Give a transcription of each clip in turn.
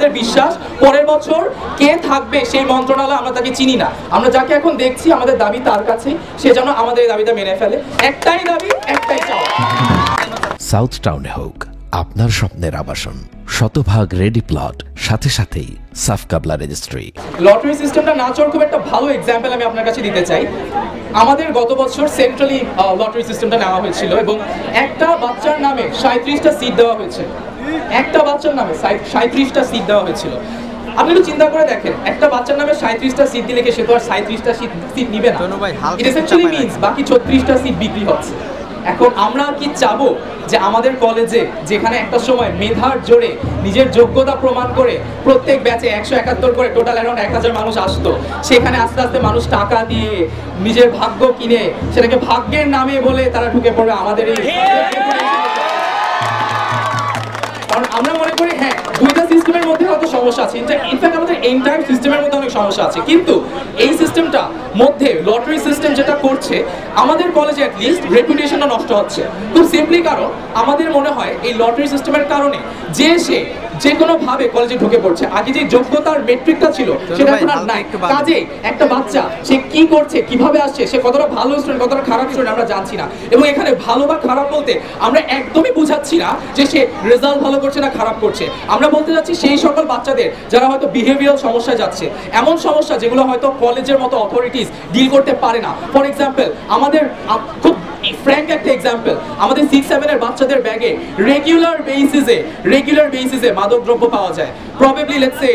আমাদের বিশ্বাস পরের বছর কে থাকবে সেই মন্ত্রণালয় আমরা তাকে চিনি না, আমরা যাকে এখন দেখছি আমাদের দাবি তার কাছে, সে যেন আমাদের এই দাবিটা মেনে ফেলে। একটাই দাবি, একটাই চাওয়া। সাউথ টাউনে হোক আপনার স্বপ্নের আবাসন, শতভাগ রেডি প্লট, সাথে সাথেই সাফ কাবলা রেজিস্ট্রি। লটারি সিস্টেমটা না চলার খুব একটা ভালো এক্সাম্পল আমি আপনার কাছে দিতে চাই। আমাদের গত বছর সেন্ট্রালি লটারি সিস্টেমটা নেওয়া হয়েছিল এবং একটা বাচ্চার নামে 37টা সিট দেওয়া হয়েছে। একটা বাচ্চার নামে 37টা সিট দেওয়া হয়েছিল। আপনি একটু চিন্তা করে দেখেন, একটা বাচ্চার নামে 37টা সিট দিলে সে তো আর 37টা সিট নিবে না। ইট এসেনশিয়ালি মিন্স বাকি 36টা সিট বিক্রি হচ্ছে। এখন আমরা কি চাবো যে আমাদের কলেজে যেখানে একটা সময় মেধার জোরে নিজের যোগ্যতা প্রমাণ করে প্রত্যেক ব্যাচে 171 করে টোটাল অ্যারাউন্ড 1000 মানুষ আসতো, সেখানে আস্তে আস্তে মানুষ টাকা দিয়ে নিজের ভাগ্য কিনে সেটাকে ভাগ্যের নামে বলে তারা ঢুকে পড়বে আমাদের এই। কারণ আমরা মনে করি হ্যাঁ দুইটা সিস্টেমের মধ্যে হয়তো সমস্যা আছে, ইনফ্যাক্ট আমাদের এন্টায়ার সিস্টেমের মধ্যে অনেক সমস্যা আছে, কিন্তু এই সিস্টেমটা মধ্যে লটারি সিস্টেম যেটা করছে আমাদের কলেজে অ্যাটলিস্ট রেপুটেশনটা নষ্ট হচ্ছে। খুব সিম্পলি কারণ আমাদের মনে হয় এই লটারি সিস্টেমের কারণে সে যে কোনো ভাবে কলেজে ঢুকে পড়ছে, আগে যে যোগ্যতার মেট্রিকটা ছিল সেটা এখন আর নাই। কাজে একটা বাচ্চা সে কি করছে, কিভাবে আসছে, সে কতটা ভালো স্টুডেন্ট কতটা খারাপ স্টুডেন্ট আমরা জানছি না। এবং এখানে ভালো বা খারাপ বলতে আমরা একদমই বুঝাচ্ছি না যে সে রেজাল্ট ভালো করছে না খারাপ করছে, আমরা বলতে যাচ্ছি সেই সকল বাচ্চাদের যারা হয়তো বিহেভিয়ারাল সমস্যায় যাচ্ছে, এমন সমস্যা যেগুলো হয়তো কলেজের মতো অথরিটিস ডিল করতে পারে না। ফর এক্সাম্পল আমাদের খুব ফ্র্যাঙ্ক একটা এক্সাম্পল, আমাদের 6-7 এর বাচ্চাদের ব্যাগে রেগুলার বেসিসে মাদকদ্রব্য পাওয়া যায়, প্রবাবলি লেটস সে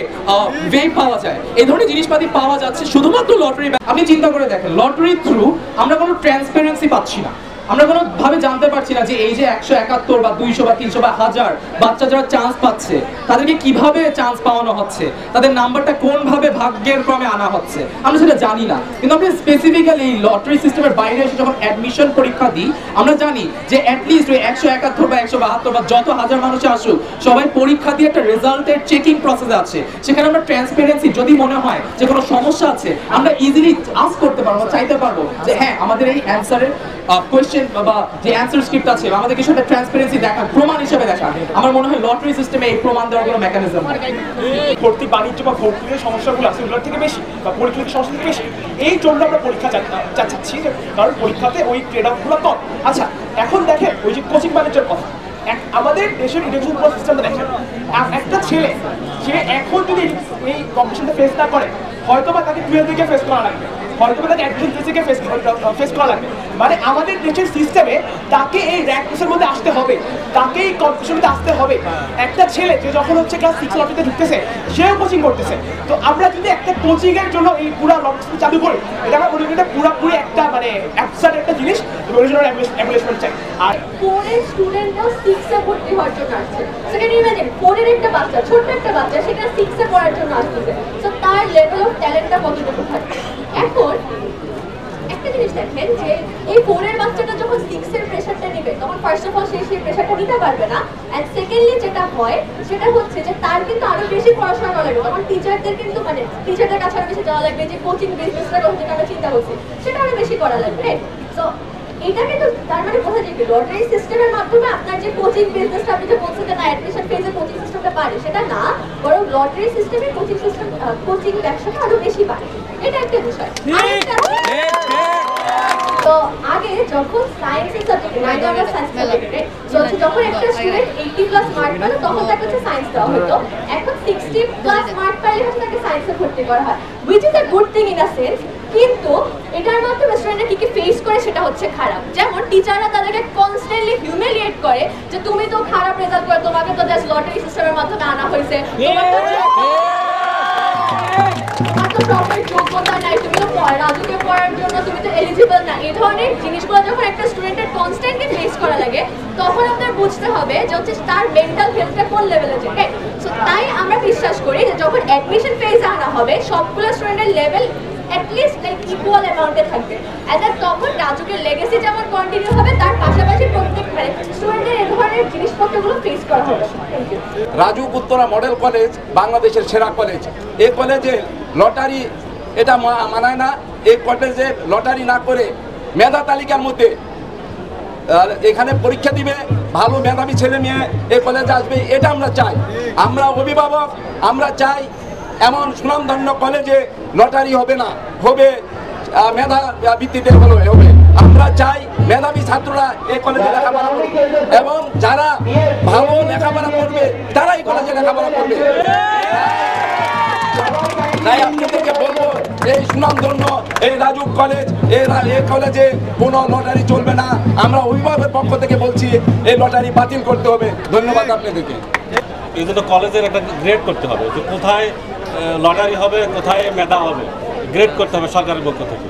ভেপ পাওয়া যায়, এই ধরনের জিনিসপাতি পাওয়া যাচ্ছে শুধুমাত্র লটারি। আপনি চিন্তা করে দেখেন লটারি থ্রু আমরা কোনো ট্রান্সপারেন্সি পাচ্ছি না, আমরা কোনো ভাবে জানতে পারছি না যে এই যে 171 বা 200 বা 300 বা 1000 বাচ্চা যারা চান্স পাচ্ছে তাদেরকে কিভাবে চান্স পাওয়ানো হচ্ছে, তাদের নাম্বারটা কোন ভাবে ভাগ্যের ক্রমে আনা হচ্ছে, আমরা সেটা জানি না। কিন্তু আমরা স্পেসিফিক্যালি লটারি সিস্টেমের বাইরে এসে যখন অ্যাডমিশন পরীক্ষা দিই আমরা জানি যে অ্যাটলিস্ট ওই 171 বা 172 বা যত হাজার মানুষ আসুক সবাই পরীক্ষা দিয়ে একটা রেজাল্টের চেকিং প্রসেস আছে, সেখানে আমরা ট্রান্সপারেন্সি যদি মনে হয় যে কোনো সমস্যা আছে আমরা ইজিলি আস্ক করতে পারবো, চাইতে পারবো যে হ্যাঁ আমাদের এই অ্যান্সারের কোয়েশ্চেন বা যে অ্যান্সার স্ক্রিপ্ট আছে আমাদের কিছু একটা ট্রান্সপারেন্সি দেখান, প্রমাণ হিসেবে দেখান। আমার মনে হয় লটারি সিস্টেমে এই প্রমাণ দেওয়ার কোনো মেকানিজম নেই। ভর্তি বাণিজ্য বা ভর্তির সমস্যাগুলো আছে ওগুলোর থেকে বেশি বা পরীক্ষার সমস্যা থেকে বেশি, এই জন্য আমরা পরীক্ষা চাচ্ছি, কারণ পরীক্ষাতে ওই ট্রেড আউটগুলো কম। আচ্ছা এখন দেখেন ওই যে কোচিং ম্যানেজার কথা, আমাদের দেশের এডুকেশন সিস্টেমটা দেখেন, একটা ছেলে সে এখন যদি এই কম্পিটিশনটা ফেস না করে হয়তো বা তাকে 12 থেকে ফেস করা লাগবে, হয়তো বা তাকে অ্যাডমিশন থেকে ফেস করা লাগবে। মানে আমাদের দেশের সিস্টেমে তাকে এই র্যাঙ্ক লিস্টের মধ্যে আসতে হবে, তাকে এই কম্পিটিশনটা আসতে হবে। একটা ছেলে যে যখন হচ্ছে ক্লাস 6 লটারিতে ঢুকতেছে সেও কোচিং করতেছে, তো আমরা যদি একটা কোচিংয়ের জন্য এই পুরো লটারি চালু করি এটা আমরা মনে করি এটা পুরোপুরি একটা মানে অ্যাবসার্ড একটা জিনিস, ওরিজিনাল অ্যাবলিশমেন্ট চাই। আর 4 এর স্টুডেন্টরা 6 এ ভর্তি হওয়ার জন্য আসছে, সেখানে ইমাজিন 4 এর একটা বাচ্চা, ছোট্ট একটা বাচ্চা সেখানে 6 এ পড়ার জন্য আসছে, সো তার লেভেল অফ ট্যালেন্টটা কতটুকু থাকবে। এখন একটা জিনিস দেখেন যে এই 4 এর বাচ্চাটা যখন 6 এর প্রেশারটা নেবে তখন ফার্স্ট অফ অল সেই প্রেশারটা নিতে পারবে না, এন্ড সেকেন্ডলি যেটা হয় সেটা হচ্ছে যে তার কিন্তু আরো বেশি পড়াশোনা করা লাগবে, তখন টিচারদের কিন্তু মানে টিচারদের কাছে আরো বেশি যাওয়া লাগবে, যে কোচিং বিজনেসটা কথা যেটা আমরা চিন্তা করছি সেটা আরো বেশি করা লাগবে। সো এটা কিন্তু তার মানে বোঝা যায় লটারি সিস্টেমের মাধ্যমে আপনার যে কোচিং বিজনেসটা আপনি যে বলছেন যে না অ্যাডমিশন ফেজে কোচিং সিস্টেমটা পারে, সেটা না, বরং লটারি সিস্টেমে কোচিং সিস্টেম কোচিং ব্যবসাটা আরো বেশি বাড়ে, এটা একটা বিষয়। তো আগে যখন সায়েন্সের সাবজেক্টে মাইনর সায়েন্স সাবজেক্টে যখন একটা স্টুডেন্ট 80+ মার্ক পেল তখন তাকে হচ্ছে সায়েন্স দেওয়া হতো, এখন 60+ মার্ক পেলে হচ্ছে তাকে সায়েন্সে ভর্তি করা হয়, which is a good thing in a sense. কিন্তু এটার মাধ্যমে স্টুডেন্টরা কি ফেস করে সেটা হচ্ছে খারাপ, যেমন টিচাররা তাদেরকে কনস্ট্যান্টলি হিউমিলিয়েট করে যে তুমি তো খারাপ রেজাল্ট করে, তোমাকে তো জাস্ট লটারি সিস্টেমের মাধ্যমে আনা হয়েছে, তোমার তো প্রপার যোগ্যতা নাই, তুমি তো রাজুকে পড়ার জন্য তুমি তো এলিজিবল না, এই ধরনের জিনিসগুলো যখন একটা স্টুডেন্টের কনস্ট্যান্টলি ফেস করা লাগে তখন আপনার বুঝতে হবে যে হচ্ছে তার মেন্টাল হেলথটা কোন লেভেলে যায়। সো তাই আমরা বিশ্বাস করি যে যখন অ্যাডমিশন ফেজে আনা হবে সবগুলো স্টুডেন্টের লেভেল অ্যাটলিস্ট লাইক ইকুয়াল অ্যামাউন্টে থাকবে, অ্যান্ড তখন রাজুকের লেগেসি যেমন কন্টিনিউ হবে তার পাশাপাশি প্রত্যেক স্টুডেন্টের এই ধরনের জিনিসপত্রগুলো ফেস করা হবে। রাজু উত্তরা মডেল কলেজ বাংলাদেশের সেরা কলেজ, এই কলেজে লটারি এটা মানায় না, এই কলেজে লটারি না করে মেধা তালিকার মধ্যে এখানে পরীক্ষা দিবে, ভালো মেধাবী ছেলে মেয়ে এই কলেজে আসবে, এটা আমরা চাই। আমরা অভিভাবক, আমরা চাই এমন সুনামধন্য কলেজে লটারি হবে না, হবে মেধা ভিত্তিতে হবে। আমরা চাই মেধাবী ছাত্ররা এই কলেজে লেখাপড়া করবে এবং যারা ভালো লেখাপড়া করবে তারা এই কলেজে লেখাপড়া করবে। তাই আপনাদেরকে বলবো, এই সুনামধন্য এই রাজুক কলেজ, এই কলেজে কোনো লটারি চলবে না। আমরা অভিভাবকের পক্ষ থেকে বলছি এই লটারি বাতিল করতে হবে। ধন্যবাদ আপনাদেরকে। এই জন্য কলেজের একটা গ্রেড করতে হবে, যে কোথায় লটারি হবে, কোথায় মেধা হবে, গ্রেড করতে হবে সরকারের পক্ষ থেকে।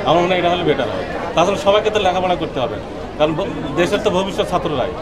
আমার মনে হয় এটা হলে বেটার হবে। তাছাড়া সবাইকে তো লেখাপড়া করতে হবে, কারণ দেশের তো ভবিষ্যৎ ছাত্ররাই।